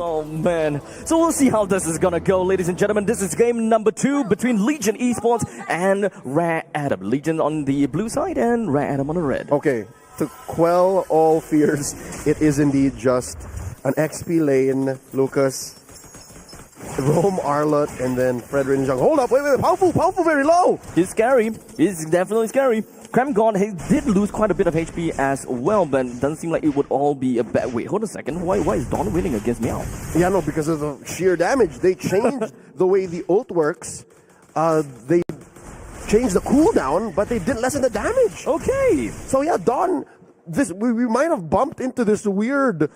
Oh man. So we'll see how this is gonna go, ladies and gentlemen. This is game number 2 between Legion Esports and Rare Adam. Legion on the blue side and Rare Adam on the red. Okay, to quell all fears, it is indeed just an XP lane, Lucas, Rome, Arlott, and then Fredrin Zhang. Hold up, wait, powerful, very low. He's scary. He's definitely scary. Cramgod, he did lose quite a bit of HP as well, but doesn't seem like it would all be a bad... Wait, hold a second. Why is Dawn winning against Meow? Yeah, no, because of the sheer damage. They changed the way the ult works. They changed the cooldown, but they didn't lessen the damage. Okay. So yeah, Dawn, we might have bumped into this weird...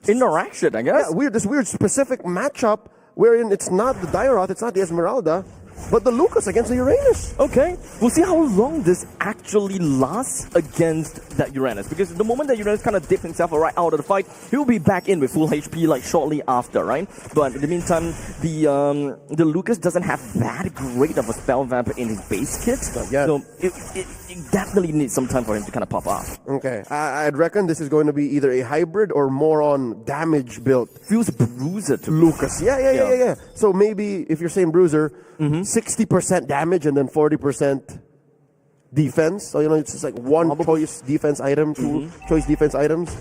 interaction, I guess. Yeah, this weird specific matchup wherein it's not the Dairoth, it's not the Esmeralda, but the Lucas against the Uranus. Okay, we'll see how long this actually lasts against that Uranus. Because the moment that Uranus kind of dips himself right out of the fight, he'll be back in with full HP like shortly after, right? But in the meantime, the Lucas doesn't have that great of a spell vamp in his base kit. Yeah. So it definitely needs some time for him to kind of pop off. Okay, I'd reckon this is going to be either a hybrid or more on damage build. Feels Bruiser to Lucas. Yeah. So maybe if you're saying Bruiser, 60% damage and then 40% defense. So, you know, it's just like one choice defense item, two choice defense items.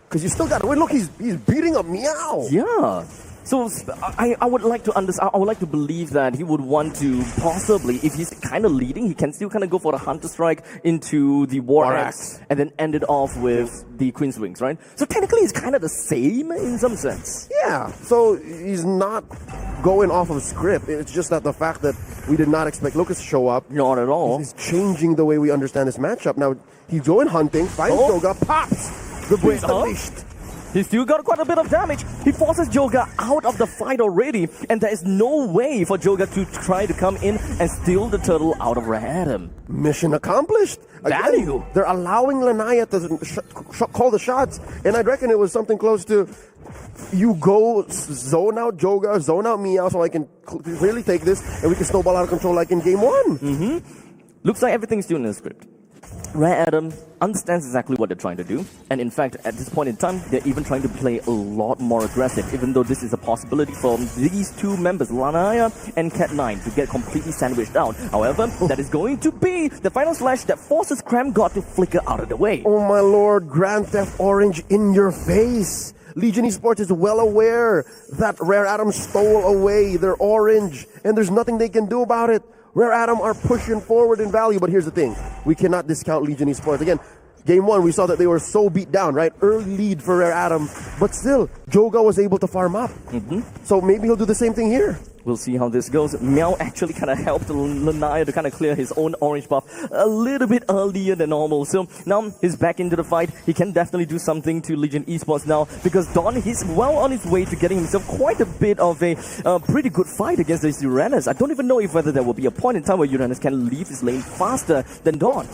Because you still got to win. Look, he's beating up Meow. Yeah. So I would like to understand. I would like to believe that he would want to possibly, if he's kind of leading, he can still kind of go for the Hunter Strike into the War Axe and then end it off with the Queen's Wings, right? So technically, it's kind of the same in some sense. Yeah. So he's not going off of script. It's just that the fact that we did not expect Lucas to show up. Not at all. He's changing the way we understand this matchup. Now he's going hunting, finds Joga, pops the Beast Unleashed. He's still got quite a bit of damage. He forces Joga out of the fight already, and there is no way for Joga to try to come in and steal the turtle out of Rare Adam. Mission accomplished. Value. They're allowing Lanaya to call the shots, and I reckon it was something close to you go zone out Joga, zone out Meow, so I can clearly take this, and we can snowball out of control like in game 1. Looks like everything's still in the script. Rare Adam understands exactly what they're trying to do, and in fact, at this point in time, they're even trying to play a lot more aggressive, even though this is a possibility for these two members, Lanaya and Cat9, to get completely sandwiched out. However, that is going to be the final slash that forces Cramgod to flicker out of the way. Oh my lord, Grand Theft Orange in your face! Legion Esports is well aware that Rare Adam stole away their orange, and there's nothing they can do about it. Rare Adam are pushing forward in value, but here's the thing. We cannot discount Legion Esports. Again, game 1, we saw that they were so beat down, right? Early lead for Rare Adam, but still, Joga was able to farm up. So maybe he'll do the same thing here. We'll see how this goes. Meow actually kind of helped Lanaya to kind of clear his own orange buff a little bit earlier than normal. So now he's back into the fight. He can definitely do something to Legion Esports now, because Dawn, he's well on his way to getting himself quite a bit of a pretty good fight against this Uranus. I don't even know if whether there will be a point in time where Uranus can leave his lane faster than Dawn.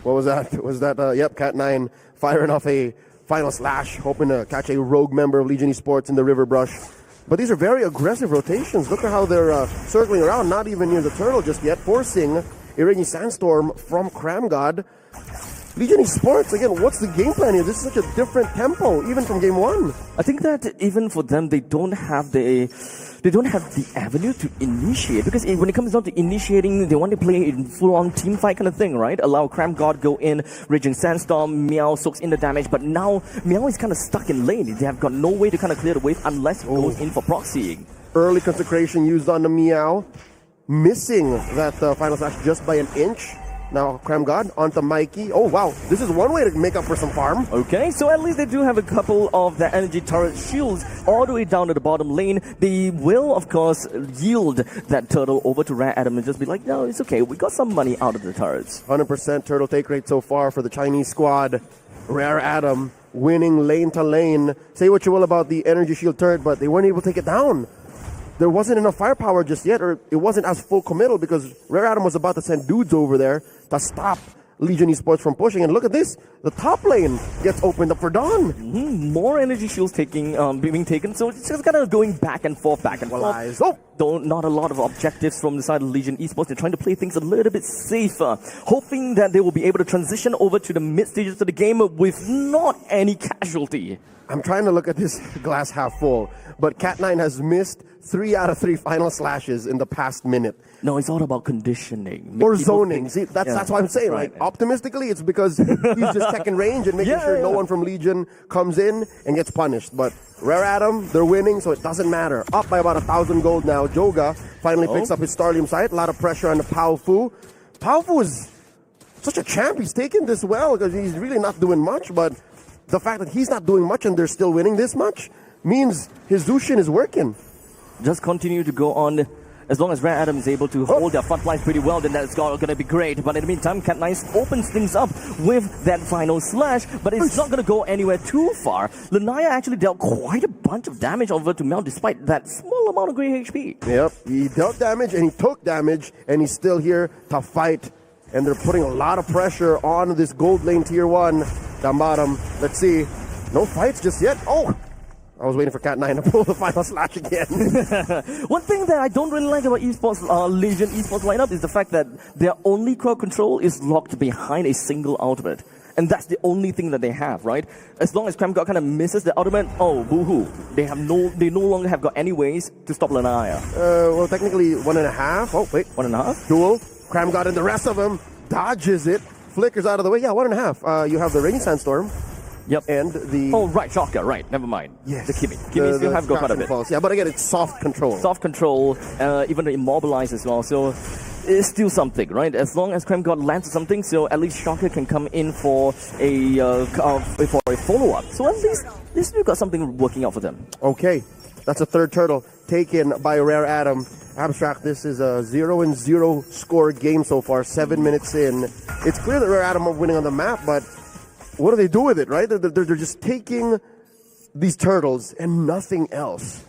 What was that? Was that, Cat9 firing off a final slash, hoping to catch a rogue member of Legion Esports in the river brush. But these are very aggressive rotations. Look at how they're circling around, not even near the turtle just yet, forcing a Rainy Sandstorm from Cramgod. Legion Esports, again, what's the game plan here? This is such a different tempo, even from game 1. I think that even for them, they don't have the avenue to initiate, because when it comes down to initiating, they want to play in full-on team fight kind of thing, right? Allow Cramgod go in, Raging Sandstorm, Meow soaks in the damage, but now Meow is kind of stuck in lane. They have got no way to kind of clear the wave unless it goes in for proxying. Early consecration used on the Meow, missing that final slash just by an inch. Now Cramgod onto Mikey. Oh wow, this is one way to make up for some farm. Okay, so at least they do have a couple of the energy turret shields all the way down to the bottom lane. They will, of course, yield that turtle over to Rare Adam and just be like, no, it's okay, we got some money out of the turrets. 100% turtle take rate so far for the Chinese squad. Rare Adam winning lane to lane. Say what you will about the energy shield turret, but they weren't able to take it down. There wasn't enough firepower just yet, or it wasn't as full committal, because Rare Adam was about to send dudes over there to stop Legion Esports from pushing. And look at this, the top lane gets opened up for Dawn. More energy shields being taken, so it's just kind of going back and forth. Oh, not a lot of objectives from the side of Legion Esports. They're trying to play things a little bit safer, hoping that they will be able to transition over to the mid stages of the game with not any casualty. I'm trying to look at this glass half full, but Cat9 has missed 3 out of 3 final slashes in the past minute. No, it's all about conditioning. Or zoning. See, that's what I'm saying. Right. Like, optimistically, it's because he's just checking range and making sure no one from Legion comes in and gets punished. But Rare Atom, they're winning, so it doesn't matter. Up by about 1,000 gold now. Joga finally picks up his Starlium sight. A lot of pressure on the Pao Fu. Pao Fu is such a champ. He's taken this well because he's really not doing much, but the fact that he's not doing much and they're still winning this much means his Zushin is working. Just continue to go on. As long as Rare Atom is able to hold their front lines pretty well, then that's going to be great. But in the meantime, Cat9 opens things up with that final slash, but it's not going to go anywhere too far. Lanaya actually dealt quite a bunch of damage over to Mel despite that small amount of grey HP. Yep, he dealt damage and he took damage, and he's still here to fight. And they're putting a lot of pressure on this gold lane tier 1 down bottom. Let's see. No fights just yet. Oh! I was waiting for Cat9 to pull the final slash again. One thing that I don't really like about Esports, Legion Esports lineup is the fact that their only crowd control is locked behind a single ultimate. And that's the only thing that they have, right? As long as CramGod kind of misses the ultimate, oh, boo-hoo. They no longer have got any ways to stop Lanaya. Well, technically 1.5. Oh, wait. 1.5? Duel. CramGod and the rest of them dodges it. Flickers out of the way. Yeah, 1.5. You have the Raging Sandstorm. Yep. And the... Oh, right, Shocker, right. Never mind. Yes. The Kimi. Kimi still have got quite a bit. Pulse. Yeah, but again, it's soft control. Soft control, even the Immobilize as well. So it's still something, right? As long as CramGod lands something, so at least Shocker can come in for a follow-up. So at least they still got something working out for them. Okay. That's a third turtle taken by Rare Atom. Abstract, this is a 0-0 score game so far, 7 minutes in. It's clear that Rare Atom are winning on the map, but what do they do with it, right? They're just taking these turtles and nothing else.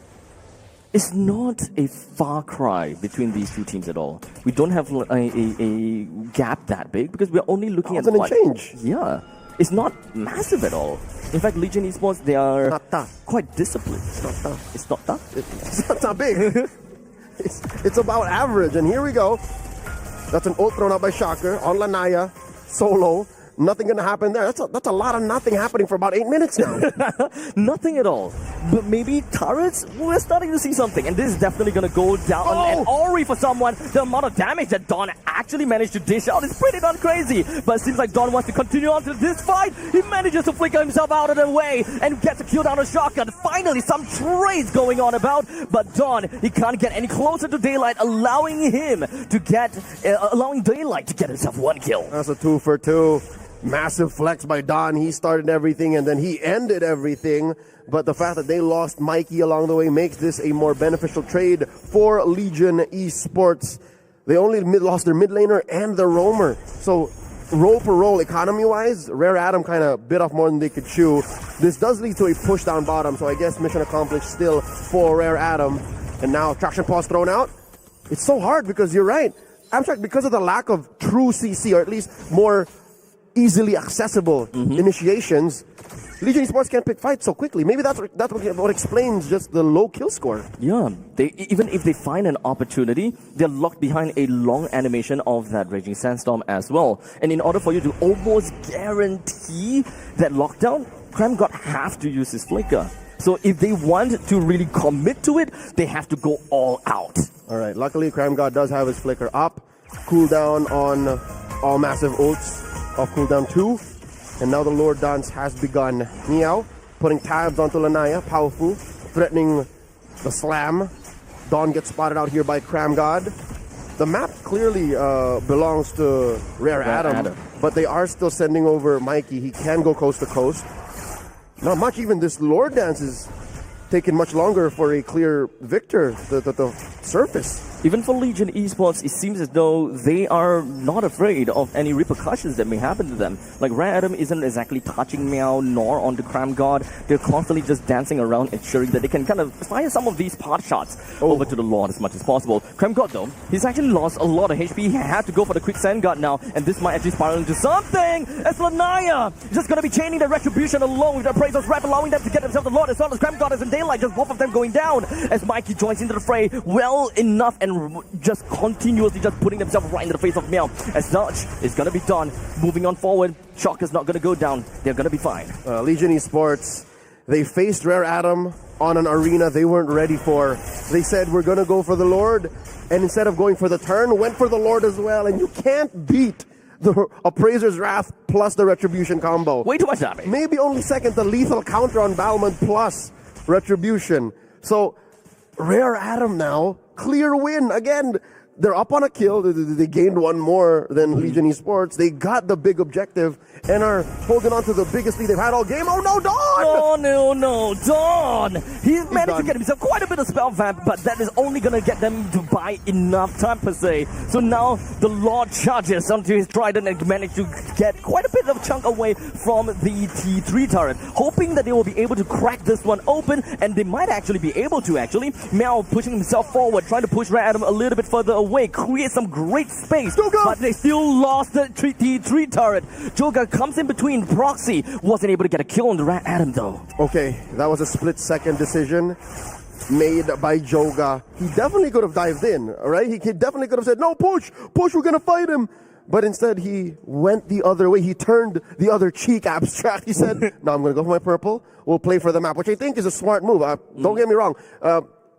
It's not a far cry between these two teams at all. We don't have a gap that big because we're only looking at what? Change. Yeah. It's not massive at all. In fact, Legion Esports, they are quite disciplined. It's not tough. It's not tough? It's not big. It's about average. And here we go. That's an ult thrown out by Shocker on Lanaya. Solo. Nothing gonna happen there. That's a lot of nothing happening for about 8 minutes now. Nothing at all. But maybe turrets, we're starting to see something. And this is definitely gonna go down. And Ori for someone, the amount of damage that Don actually managed to dish out is pretty darn crazy. But it seems like Don wants to continue on to this fight. He manages to flicker himself out of the way and gets a kill down a shotgun. Finally, some trades going on about. But Don, he can't get any closer to Daylight, allowing Daylight to get himself 1 kill. That's a 2 for 2. Massive flex by Don. He started everything and then he ended everything. But the fact that they lost Mikey along the way makes this a more beneficial trade for Legion Esports. They only lost their mid laner and their roamer. So roll for roll, economy-wise, Rare Atom kind of bit off more than they could chew. This does lead to a push down bottom. So I guess mission accomplished still for Rare Atom. And now traction pause thrown out. It's so hard because you're right. Abstract, because of the lack of true CC, or at least more easily accessible initiations, Legion Esports can't pick fights so quickly. Maybe that's what explains just the low kill score. Yeah, even if they find an opportunity, they're locked behind a long animation of that Raging Sandstorm as well. And in order for you to almost guarantee that lockdown, CramGod have to use his flicker. So if they want to really commit to it, they have to go all out. All right, luckily CramGod does have his flicker up. Cooldown on all massive ults. Off cooldown 2, and now the Lord Dance has begun. Meow putting tabs onto Lanaya, powerful, threatening the slam. Dawn gets spotted out here by CramGod. The map clearly belongs to Rare Atom, but they are still sending over Mikey. He can go coast to coast. Not much. Even this Lord Dance is taking much longer for a clear victor. The surface. Even for Legion Esports, it seems as though they are not afraid of any repercussions that may happen to them. Like Rare Adam isn't exactly touching Meow nor on the Cram God. They're constantly just dancing around, ensuring that they can kind of fire some of these part shots over to the Lord as much as possible. Cram God though, he's actually lost a lot of HP. He had to go for the Quicksand God now, and this might actually spiral into something. As Lanaya just going to be chaining the Retribution along with the Appraiser's Wrap, allowing them to get themselves the Lord as well as Cram Goddess and Daylight, just both of them going down as Mikey joins into the fray well enough and just continuously just putting themselves right in the face of Meow. As such, it's going to be done. Moving on forward, Shock is not going to go down. They're going to be fine. Legion Esports, they faced Rare Adam on an arena they weren't ready for. They said, we're going to go for the Lord, and instead of going for the turn, went for the Lord as well, and you can't beat the Appraiser's Wrath plus the Retribution combo. Way too much damage. Maybe only second the lethal counter on Balmond plus Retribution. So, Rare Adam now, clear win. Again, they're up on a kill. They gained one more than Legion Esports. They got the big objective and are holding on to the biggest lead they've had all game. Oh no, Dawn! Oh no, Dawn! He's managed to get himself quite a bit of spell vamp, but that is only going to get them to buy enough time per se. So now the Lord charges onto his trident and managed to get quite a bit of chunk away from the T3 turret, hoping that they will be able to crack this one open, and they might actually be able to actually. Meow pushing himself forward, trying to push Rare Adam a little bit further away, create some great space, but they still lost the T3 turret. Joga comes in between. Proxy wasn't able to get a kill on the Rat Adam though. Okay, that was a split-second decision made by Joga. He definitely could have dived in, right? He definitely could have said, no, push, we're gonna fight him. But instead, he went the other way. He turned the other cheek, Abstract. He said, no, I'm gonna go for my purple. We'll play for the map, which I think is a smart move. Don't get me wrong.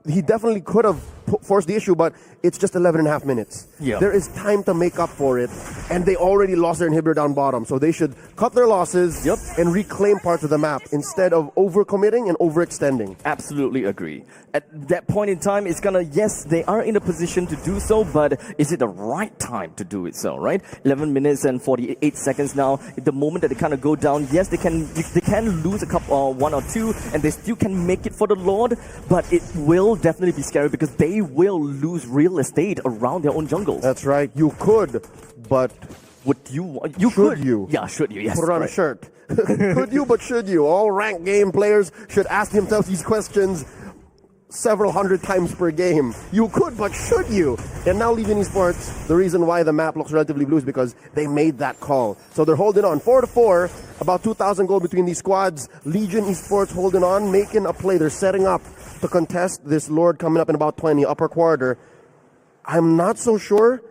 He definitely could have forced the issue, but it's just 11 and a half minutes. Yep. There is time to make up for it, and they already lost their inhibitor down bottom, so they should cut their losses and reclaim parts of the map instead of overcommitting and overextending. Absolutely agree. At that point in time, it's gonna, yes, they are in a position to do so, but is it the right time to do it so, right? 11 minutes and 48 seconds now. At the moment that they kind of go down, yes, they can lose a couple, one or two, and they still can make it for the Lord, but it will definitely be scary because they will lose real estate around their own jungles. That's right. You could, but would you? Should you? Yeah, should you? Yes. Put it on a shirt. Could you, but should you? All ranked game players should ask themselves these questions several hundred times per game. You could, but should you? And now Legion Esports, the reason why the map looks relatively blue is because they made that call. So they're holding on 4-4, about 2,000 gold between these squads. Legion Esports holding on, making a play. They're setting up to contest this Lord coming up in about 20, upper quarter. I'm not so sure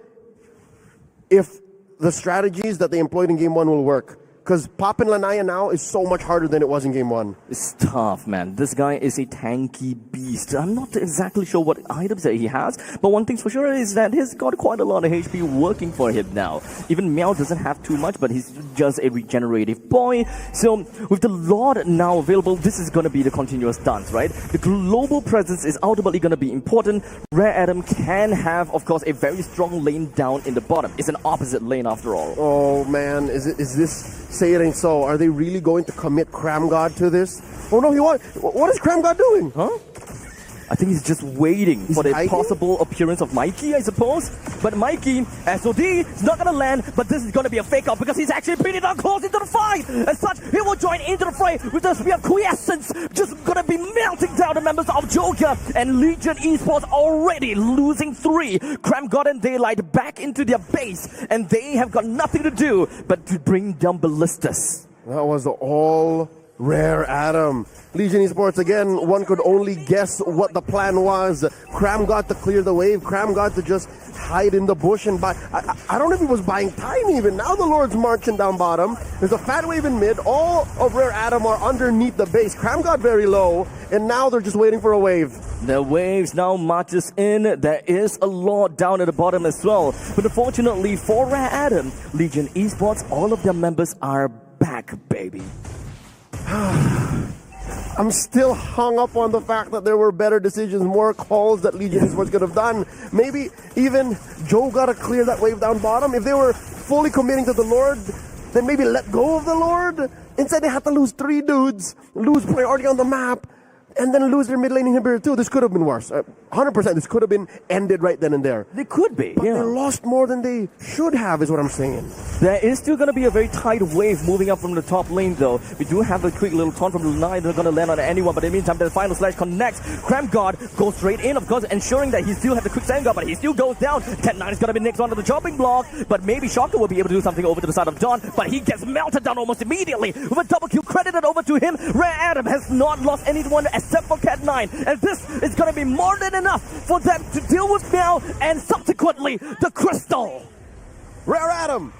if the strategies that they employed in game one will work. Because popping Lanaya now is so much harder than it was in game one. It's tough, man. This guy is a tanky beast. I'm not exactly sure what items that he has, but one thing's for sure is that he's got quite a lot of HP working for him now. Even Meow doesn't have too much, but he's just a regenerative boy. So with the Lord now available, this is going to be the continuous dance, right? The global presence is ultimately going to be important. Rare Adam can have, of course, a very strong lane down in the bottom. It's an opposite lane after all. Oh man, is this... Say it ain't so. Are they really going to commit Cram God to this? Oh no, what is Cram God doing? Huh? I think he's just waiting for the possible appearance of Mikey, I suppose. But Mikey, SOD, is not going to land, but this is going to be a fake-out because he's actually pretty darn close into the fight. As such, he will join into the fray with the Spear of Quiescence, just going to be melting down the members of Joker. And Legion Esports already losing 3. Cram God and Daylight back into their base, and they have got nothing to do but to bring down Ballistas. That was all Rare Adam. Legion Esports, again, one could only guess what the plan was. Cram got to clear the wave. Cram got to just hide in the bush and buy. I don't know if he was buying time even. Now the Lord's marching down bottom. There's a fat wave in mid. All of Rare Adam are underneath the base. Cram got very low, and now they're just waiting for a wave. The waves now marches in. There is a Lord down at the bottom as well. But unfortunately for Rare Adam, Legion Esports, all of their members are back, baby. I'm still hung up on the fact that there were better decisions, more calls that Legion Esports could have done. Maybe even Joe got to clear that wave down bottom. If they were fully committing to the Lord, then maybe let go of the Lord. Instead, they had to lose 3 dudes, lose priority on the map. and then lose their mid lane inhibitor too. This could have been worse. 100%. This could have been ended right then and there. They could be, But yeah. they lost more than they should have, is what I'm saying. There is still going to be a very tight wave moving up from the top lane, though. We do have a quick little taunt from Lunai. They're going to land on anyone, but in the meantime, the final slash connects. Cramp Guard goes straight in, of course, ensuring that he still has the quick sand guard, but he still goes down. 10-9 is going to be next onto the chopping block, but maybe Shocker will be able to do something over to the side of Dawn, but he gets melted down almost immediately with a double kill credited over to him. Rare Adam has not lost anyone except for Cat 9, and this is going to be more than enough for them to deal with now and subsequently the Crystal. Rare Adam